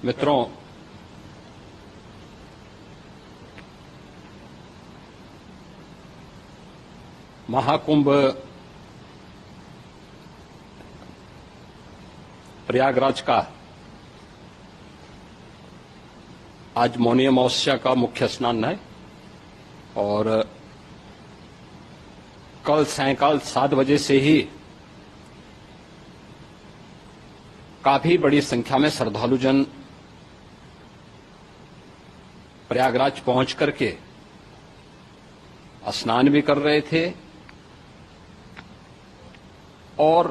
मित्रों, महाकुंभ प्रयागराज का आज मौनी अमावस्या का मुख्य स्नान है और कल सायंकाल 7 बजे से ही काफी बड़ी संख्या में श्रद्धालुजन प्रयागराज पहुंच करके स्नान भी कर रहे थे और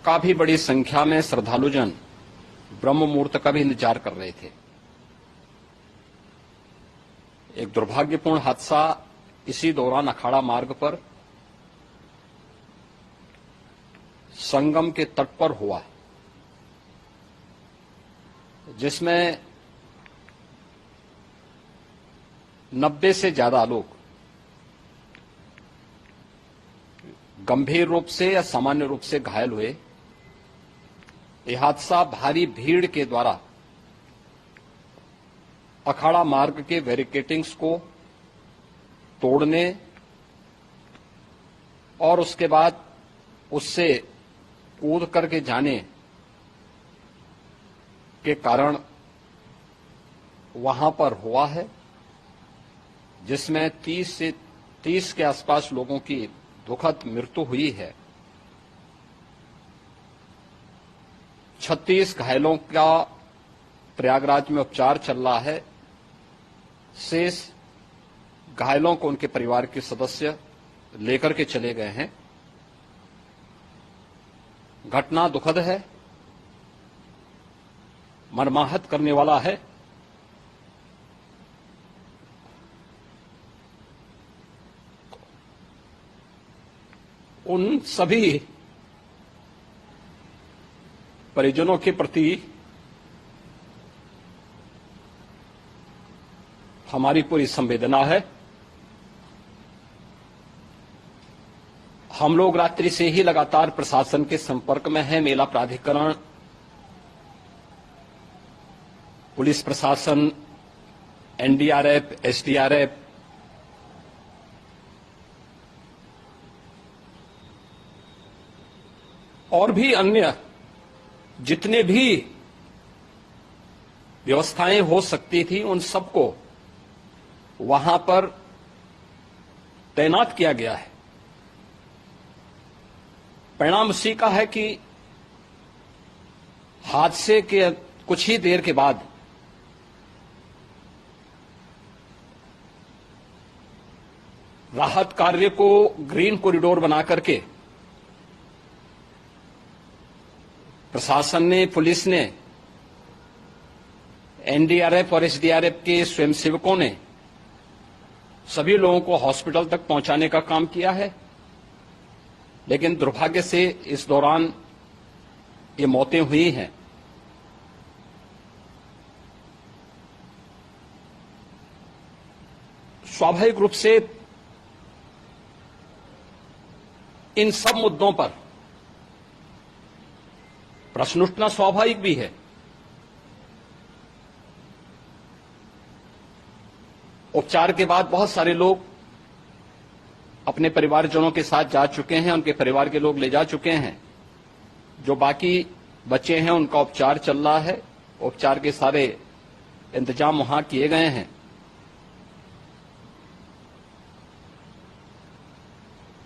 काफी बड़ी संख्या में श्रद्धालुजन ब्रह्म मुहूर्त का भी इंतजार कर रहे थे। एक दुर्भाग्यपूर्ण हादसा इसी दौरान अखाड़ा मार्ग पर संगम के तट पर हुआ, जिसमें 90 से ज्यादा लोग गंभीर रूप से या सामान्य रूप से घायल हुए। यह हादसा भारी भीड़ के द्वारा अखाड़ा मार्ग के बैरिकेडिंग्स को तोड़ने और उसके बाद उससे कूद करके जाने के कारण वहां पर हुआ है, जिसमें 30 के आसपास लोगों की दुखद मृत्यु हुई है। 36 घायलों का प्रयागराज में उपचार चल रहा है। शेष घायलों को उनके परिवार के सदस्य लेकर के चले गए हैं। घटना दुखद है, मर्माहत करने वाला है। उन सभी परिजनों के प्रति हमारी पूरी संवेदना है। हम लोग रात्रि से ही लगातार प्रशासन के संपर्क में हैं। मेला प्राधिकरण, पुलिस प्रशासन, एनडीआरएफ, एसडीआरएफ, और भी अन्य जितने भी व्यवस्थाएं हो सकती थी उन सबको वहां पर तैनात किया गया है। परिणाम उसी का है कि हादसे के कुछ ही देर के बाद राहत कार्य को ग्रीन कॉरिडोर बना करके प्रशासन ने, पुलिस ने, एनडीआरएफ और एसडीआरएफ के स्वयंसेवकों ने सभी लोगों को हॉस्पिटल तक पहुंचाने का काम किया है। लेकिन दुर्भाग्य से इस दौरान ये मौतें हुई हैं। स्वाभाविक रूप से इन सब मुद्दों पर प्रश्न उठना स्वाभाविक भी है। उपचार के बाद बहुत सारे लोग अपने परिवारजनों के साथ जा चुके हैं, उनके परिवार के लोग ले जा चुके हैं। जो बाकी बच्चे हैं उनका उपचार चल रहा है। उपचार के सारे इंतजाम वहां किए गए हैं।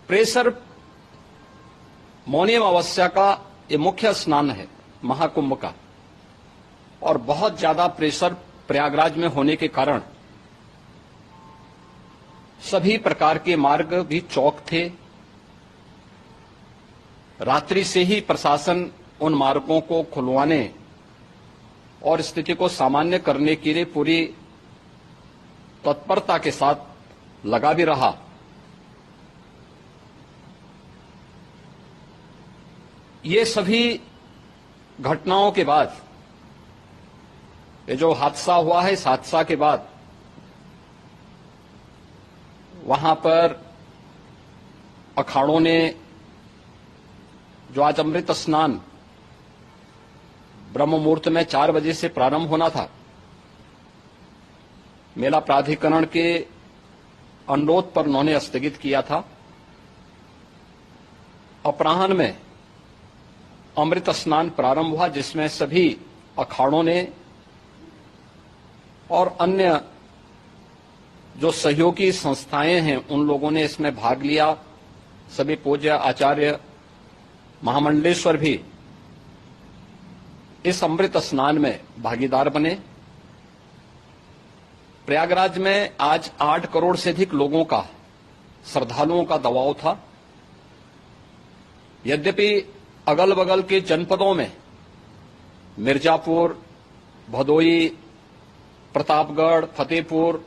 प्रेशर मौनी अमावस्या का ये मुख्य स्नान है महाकुंभ का, और बहुत ज्यादा प्रेशर प्रयागराज में होने के कारण सभी प्रकार के मार्ग भी चौक थे। रात्रि से ही प्रशासन उन मार्गों को खुलवाने और स्थिति को सामान्य करने के लिए पूरी तत्परता के साथ लगा भी रहा। ये सभी घटनाओं के बाद, ये जो हादसा हुआ है, इस हादसा के बाद वहां पर अखाड़ों ने जो आज अमृत स्नान ब्रह्म मुहूर्त में 4 बजे से प्रारंभ होना था। मेला प्राधिकरण के अनुरोध पर उन्होंने स्थगित किया था। अपराह्न में अमृत स्नान प्रारंभ हुआ, जिसमें सभी अखाड़ों ने और अन्य जो सहयोगी संस्थाएं हैं उन लोगों ने इसमें भाग लिया। सभी पूज्य आचार्य महामंडलेश्वर भी इस अमृत स्नान में भागीदार बने। प्रयागराज में आज 8 करोड़ से अधिक लोगों का, श्रद्धालुओं का दबाव था। यद्यपि अगल बगल के जनपदों में मिर्जापुर, भदोई, प्रतापगढ़, फतेहपुर,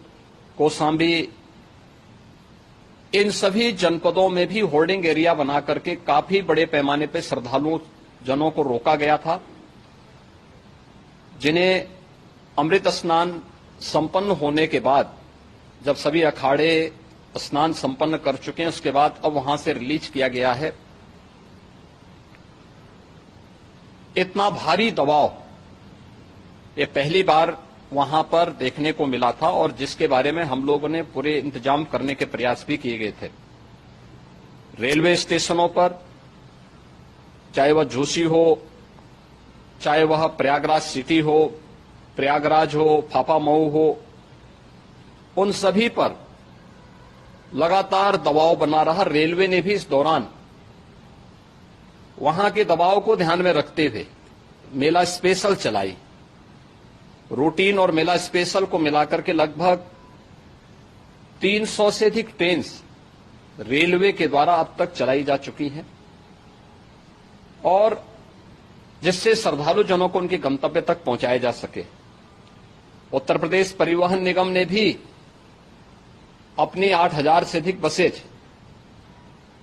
कौशाम्बी, इन सभी जनपदों में भी होर्डिंग एरिया बना करके काफी बड़े पैमाने पर श्रद्धालुओं जनों को रोका गया था, जिन्हें अमृत स्नान संपन्न होने के बाद, जब सभी अखाड़े स्नान संपन्न कर चुके हैं, उसके बाद अब वहां से रिलीज किया गया है। इतना भारी दबाव ये पहली बार वहां पर देखने को मिला था, और जिसके बारे में हम लोगों ने पूरे इंतजाम करने के प्रयास भी किए गए थे। रेलवे स्टेशनों पर, चाहे वह झूसी हो, चाहे वह प्रयागराज सिटी हो, प्रयागराज हो, फाफामऊ हो, उन सभी पर लगातार दबाव बना रहा। रेलवे ने भी इस दौरान वहां के दबाव को ध्यान में रखते हुए मेला स्पेशल चलाई। रूटीन और मेला स्पेशल को मिलाकर के लगभग 300 से अधिक ट्रेन रेलवे के द्वारा अब तक चलाई जा चुकी हैं, और जिससे श्रद्धालु जनों को उनके गंतव्य तक पहुंचाया जा सके। उत्तर प्रदेश परिवहन निगम ने भी अपनी 8000 से अधिक बसेज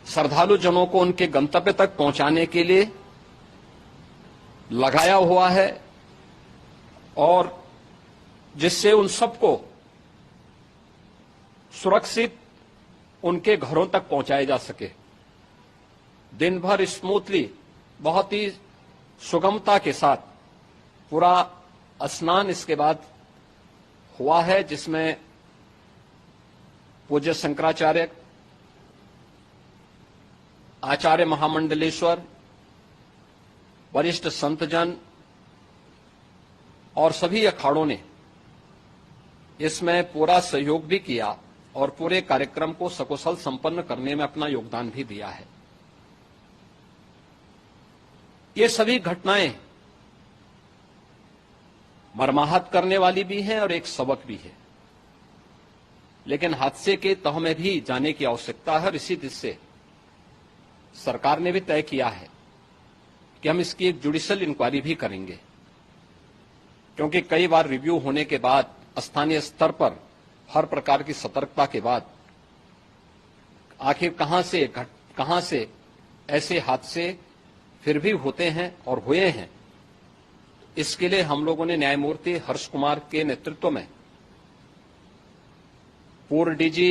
श्रद्धालु जनों को उनके गंतव्य तक पहुंचाने के लिए लगाया हुआ है, और जिससे उन सबको सुरक्षित उनके घरों तक पहुंचाया जा सके। दिन भर स्मूथली, बहुत ही सुगमता के साथ पूरा स्नान इसके बाद हुआ है, जिसमें पूज्य शंकराचार्य, आचार्य महामंडलेश्वर, वरिष्ठ संतजन और सभी अखाड़ों ने इसमें पूरा सहयोग भी किया और पूरे कार्यक्रम को सकुशल संपन्न करने में अपना योगदान भी दिया है। ये सभी घटनाएं मर्माहत करने वाली भी हैं और एक सबक भी है, लेकिन हादसे के तह में भी जाने की आवश्यकता है, और इसी दिशा से सरकार ने भी तय किया है कि हम इसकी एक जुडिशियल इंक्वायरी भी करेंगे, क्योंकि कई बार रिव्यू होने के बाद स्थानीय स्तर पर हर प्रकार की सतर्कता के बाद आखिर कहां से ऐसे हादसे फिर भी होते हैं और हुए हैं। इसके लिए हम लोगों ने न्यायमूर्ति हर्ष कुमार के नेतृत्व में पूर्व डीजी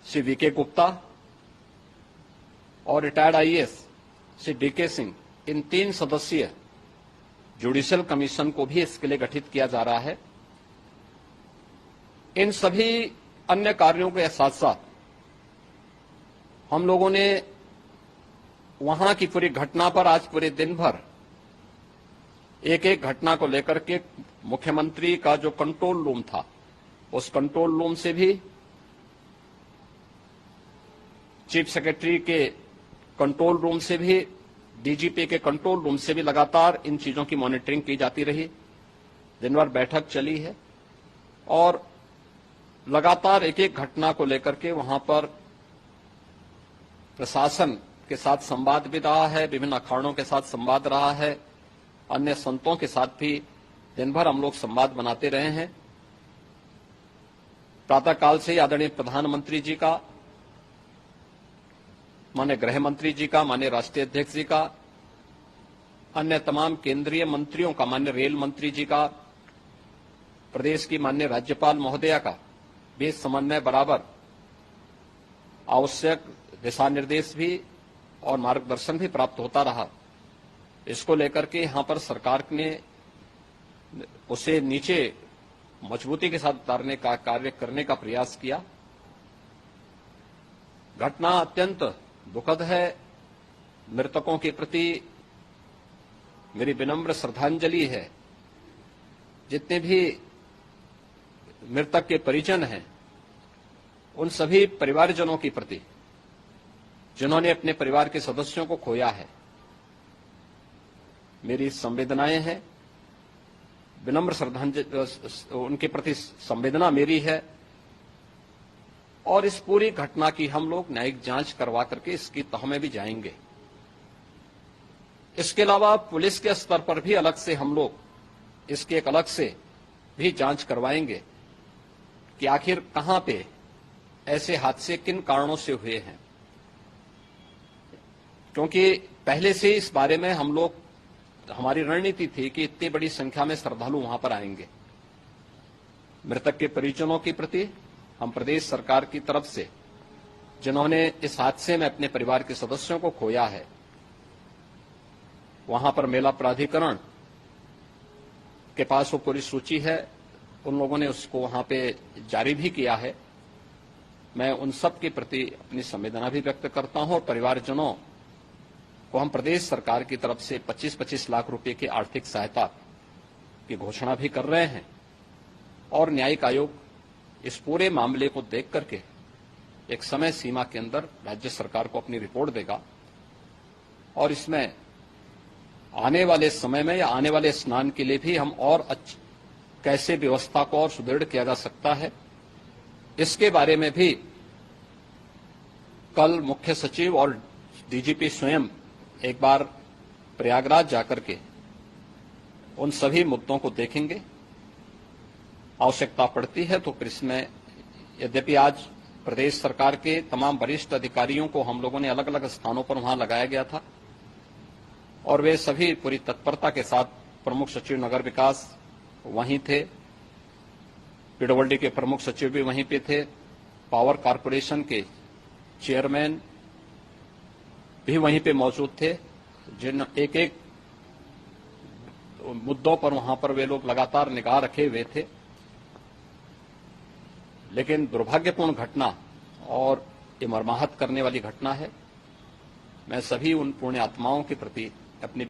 श्री वीके गुप्ता और retired IAS Shri DK Singh, इन 3 सदस्यीय जुडिशियल कमीशन को भी इसके लिए गठित किया जा रहा है। इन सभी अन्य कार्यों के साथ साथ हम लोगों ने वहां की पूरी घटना पर आज पूरे दिन भर एक एक घटना को लेकर के मुख्यमंत्री का जो कंट्रोल रूम था, उस कंट्रोल रूम से भी, चीफ सेक्रेटरी के कंट्रोल रूम से भी, डीजीपी के कंट्रोल रूम से भी लगातार इन चीजों की मॉनिटरिंग की जाती रही। दिन भर बैठक चली है और लगातार एक एक घटना को लेकर के वहां पर प्रशासन के साथ संवाद भी रहा है, विभिन्न अखाड़ों के साथ संवाद रहा है, अन्य संतों के साथ भी दिन भर हम लोग संवाद बनाते रहे हैं। प्रातःकाल से आदरणीय प्रधानमंत्री जी का, माननीय गृह मंत्री जी का, माननीय राष्ट्रीय अध्यक्ष जी का, अन्य तमाम केंद्रीय मंत्रियों का, माननीय रेल मंत्री जी का, प्रदेश की माननीय राज्यपाल महोदया का भी समन्वय बराबर, आवश्यक दिशा निर्देश भी और मार्गदर्शन भी प्राप्त होता रहा। इसको लेकर के यहां पर सरकार ने उसे नीचे मजबूती के साथ उतारने का कार्य करने का प्रयास किया। घटना अत्यंत दुखद है। मृतकों के प्रति मेरी विनम्र श्रद्धांजलि है। जितने भी मृतक के परिजन हैं, उन सभी परिवारजनों के प्रति जिन्होंने अपने परिवार के सदस्यों को खोया है, मेरी संवेदनाएं हैं। विनम्र श्रद्धांजलि उनके प्रति संवेदना मेरी है। और इस पूरी घटना की हम लोग न्यायिक जांच करवा करके इसकी तह में भी जाएंगे। इसके अलावा पुलिस के स्तर पर भी अलग से हम लोग इसकी एक अलग से भी जांच करवाएंगे कि आखिर कहां पे ऐसे हादसे किन कारणों से हुए हैं, क्योंकि पहले से इस बारे में हम लोग हमारी रणनीति थी कि इतनी बड़ी संख्या में श्रद्धालु वहां पर आएंगे। मृतक के परिजनों के प्रति हम प्रदेश सरकार की तरफ से, जिन्होंने इस हादसे में अपने परिवार के सदस्यों को खोया है, वहां पर मेला प्राधिकरण के पास वो पूरी सूची है, उन लोगों ने उसको वहां पे जारी भी किया है। मैं उन सब के प्रति अपनी संवेदना भी व्यक्त करता हूं और परिवारजनों को हम प्रदेश सरकार की तरफ से 25-25 लाख रुपए की आर्थिक सहायता की घोषणा भी कर रहे हैं। और न्यायिक आयोग इस पूरे मामले को देख करके एक समय सीमा के अंदर राज्य सरकार को अपनी रिपोर्ट देगा और इसमें आने वाले समय में या आने वाले स्नान के लिए भी हम और कैसे व्यवस्था को और सुदृढ़ किया जा सकता है, इसके बारे में भी कल मुख्य सचिव और डीजीपी स्वयं एक बार प्रयागराज जाकर के उन सभी मुद्दों को देखेंगे। आवश्यकता पड़ती है तो फिर इसमें, यद्यपि आज प्रदेश सरकार के तमाम वरिष्ठ अधिकारियों को हम लोगों ने अलग अलग स्थानों पर वहां लगाया गया था और वे सभी पूरी तत्परता के साथ, प्रमुख सचिव नगर विकास वहीं थे, पीडब्ल्यूडी के प्रमुख सचिव भी वहीं पे थे, पावर कारपोरेशन के चेयरमैन भी वहीं पे मौजूद थे, जिन एक एक मुद्दों पर वहां पर वे लोग लगातार निगाह रखे हुए थे। लेकिन दुर्भाग्यपूर्ण घटना और ये मर्माहत करने वाली घटना है। मैं सभी उन पुण्य आत्माओं के प्रति अपनी